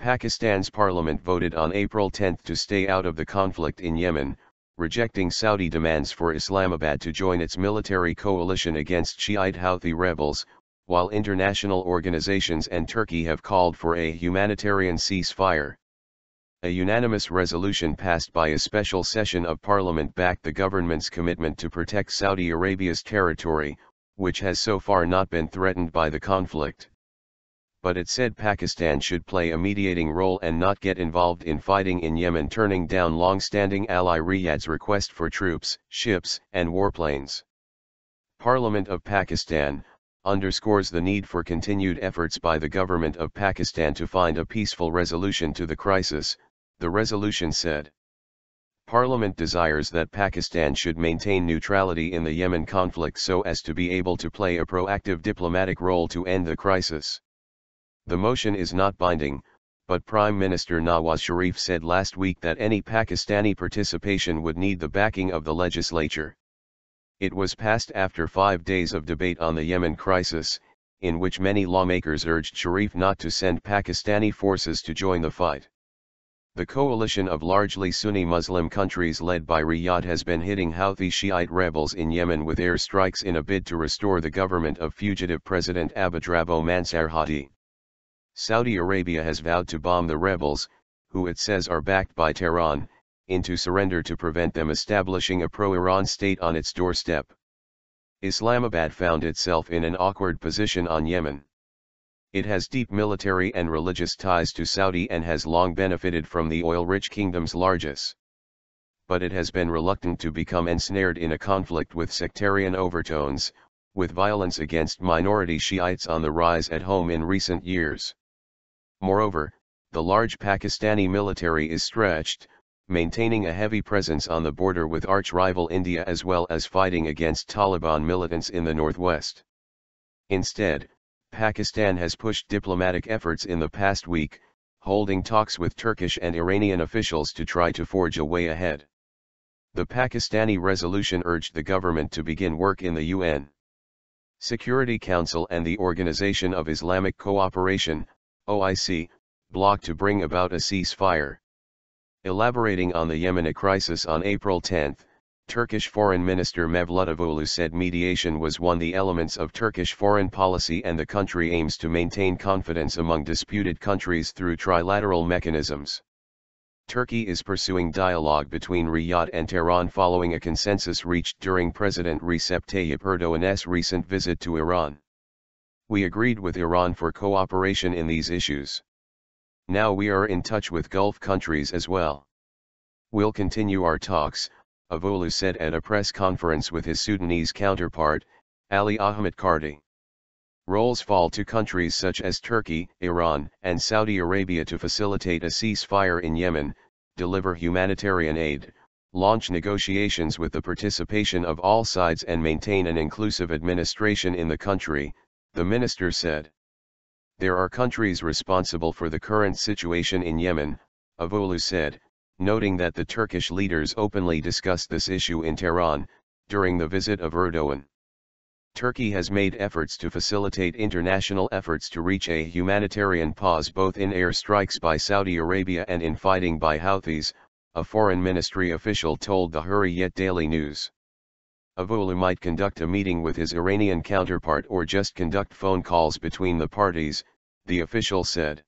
Pakistan's parliament voted on April 10 to stay out of the conflict in Yemen, rejecting Saudi demands for Islamabad to join its military coalition against Shiite Houthi rebels, while international organizations and Turkey have called for a humanitarian ceasefire. A unanimous resolution passed by a special session of parliament backed the government's commitment to protect Saudi Arabia's territory, which has so far not been threatened by the conflict. But it said Pakistan should play a mediating role and not get involved in fighting in Yemen, turning down long-standing ally Riyadh's request for troops, ships, and warplanes. Parliament of Pakistan underscores the need for continued efforts by the government of Pakistan to find a peaceful resolution to the crisis, the resolution said. Parliament desires that Pakistan should maintain neutrality in the Yemen conflict so as to be able to play a proactive diplomatic role to end the crisis. The motion is not binding, but Prime Minister Nawaz Sharif said last week that any Pakistani participation would need the backing of the legislature. It was passed after 5 days of debate on the Yemen crisis, in which many lawmakers urged Sharif not to send Pakistani forces to join the fight. The coalition of largely Sunni Muslim countries led by Riyadh has been hitting Houthi Shiite rebels in Yemen with airstrikes in a bid to restore the government of fugitive President Abdrabbuh Mansur Hadi. Saudi Arabia has vowed to bomb the rebels, who it says are backed by Tehran, into surrender to prevent them establishing a pro-Iran state on its doorstep. Islamabad found itself in an awkward position on Yemen. It has deep military and religious ties to Saudi and has long benefited from the oil-rich kingdom's largesse. But it has been reluctant to become ensnared in a conflict with sectarian overtones, with violence against minority Shiites on the rise at home in recent years. Moreover, the large Pakistani military is stretched, maintaining a heavy presence on the border with arch-rival India as well as fighting against Taliban militants in the northwest. Instead, Pakistan has pushed diplomatic efforts in the past week, holding talks with Turkish and Iranian officials to try to forge a way ahead. The Pakistani resolution urged the government to begin work in the UN Security Council and the Organization of Islamic Cooperation, OIC, bloc to bring about a ceasefire. Elaborating on the Yemeni crisis on April 10, Turkish Foreign Minister Mevlut Cavusoglu said mediation was one of the elements of Turkish foreign policy and the country aims to maintain confidence among disputed countries through trilateral mechanisms. Turkey is pursuing dialogue between Riyadh and Tehran following a consensus reached during President Recep Tayyip Erdogan's recent visit to Iran. We agreed with Iran for cooperation in these issues. Now we are in touch with Gulf countries as well. We'll continue our talks, Cavusoglu said at a press conference with his Sudanese counterpart, Ali Ahmed Kardi. Roles fall to countries such as Turkey, Iran, and Saudi Arabia to facilitate a ceasefire in Yemen, deliver humanitarian aid, launch negotiations with the participation of all sides and maintain an inclusive administration in the country, the minister said. There are countries responsible for the current situation in Yemen, Cavusoglu said, noting that the Turkish leaders openly discussed this issue in Tehran, during the visit of Erdogan. Turkey has made efforts to facilitate international efforts to reach a humanitarian pause both in air strikes by Saudi Arabia and in fighting by Houthis, a foreign ministry official told the Hurriyet Daily News. Cavusoglu might conduct a meeting with his Iranian counterpart or just conduct phone calls between the parties, the official said.